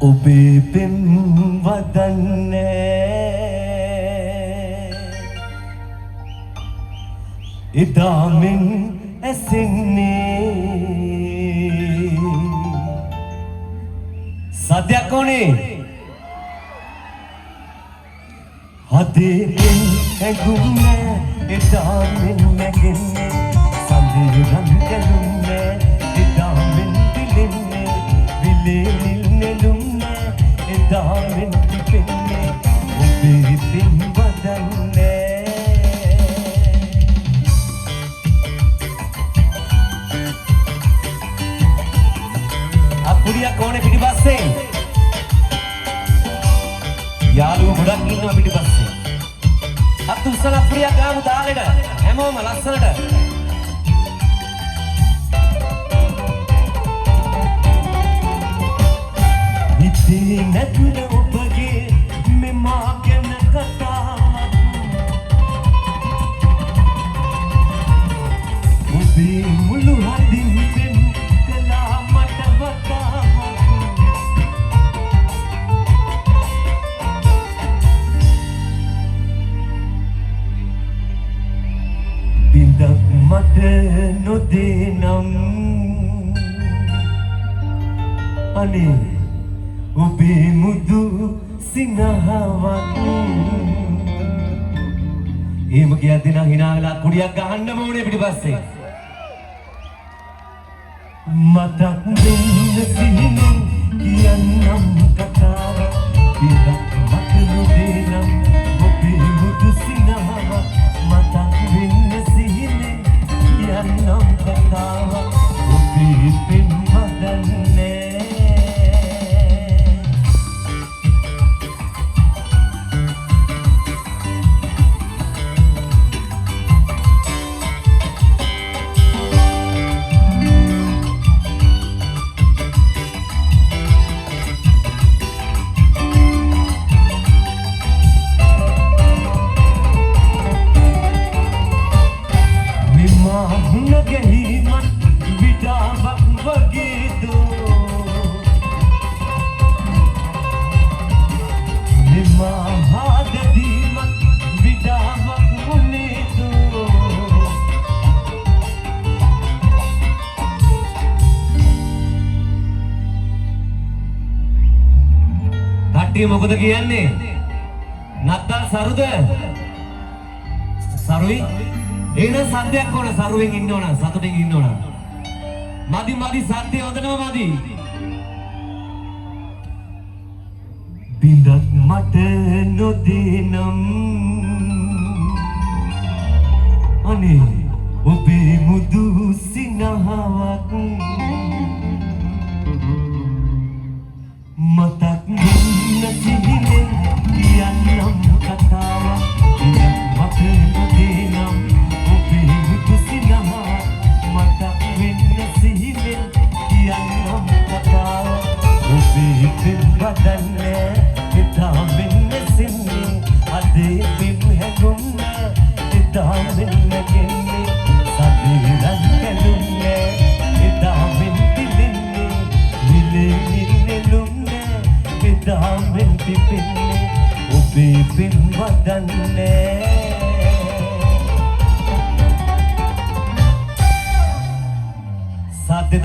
ඔබේ පෙම් වදන්නේ එදා මෙන් ඇසෙන්නේ සද්දයක් ඕනේ හදේ පෙම් ඇඟුන්නේ එදා මෙන් නැගෙන්නේ සඳේ රන් ගැලුන්නේ එදා මෙන් පිලෙන්නේ විලේ නිල්නෙලුන්නේ එදා මෙන් පිපෙන්නේ ඔබේ පෙම් වදන්නේ අපුඩියක් ඕනේ පිටිපස්සේ යාළුවෝ ගොඩක් ඉන්නවා පිටිපස්සේ අත් උස්සලා අපුඩියක් ගාමු තාලෙට හැමෝම ලස්සනට හිතේ නැතුන ඔබගේ මෙමා ගැන කතාවක් ඔබේ මුළු හදින් පෙම් කළා මට වතාවක් බින්දක් මට නොදෙනම් අනේ ඔබේ මුදු සිනහවක් එහෙම කියද්දී නම් hina වෙලා කුඩියක් ගහන්නම ඕනේ පිටිපස්සේ මතක් දෙන්න සිහිනෙන් කියන්නම් කතාව බින්දක් මට නොදෙනම් ඔබේ මුදු සිනහවක් මතක් වෙන්න සිහිනෙන් කියන්නම් කතාව ඔබේ පෙම් වදන්නේ මොකද කියන්නේ නත්තල් සරුද සරුයි එන සද්දයක් ඕන සරුවෙන් ඉන්න ඕන සතුටින් ඉන්න ඕන මදි සද්දේ හොඳටම මදි බින්දක් මට නොදෙනම් අනේ ඔබේ මුදු සිනහවක් මතක් සිහිනෙන් කියන්නම් කතාවක් මට නොදෙනම් ඔබේ මුදු සිනහවක් මතක් වෙන්න සිහිනෙන් කියන්නම් කතාවක් ඔබේ පෙම් වදන්නේ එදා මෙන්න සින්නේ අදේ පෙම් හැඟුන්නේ එදා මෙන්න නැගෙන්නේ සදේ රන් කැලුන්නේ එදා මෙන් පිලෙන්නේ විලේ නිල්නෙලුන්නේ එදා මෙන් පිපෙන්නේ ඔබේ පෙම් වදන්නේ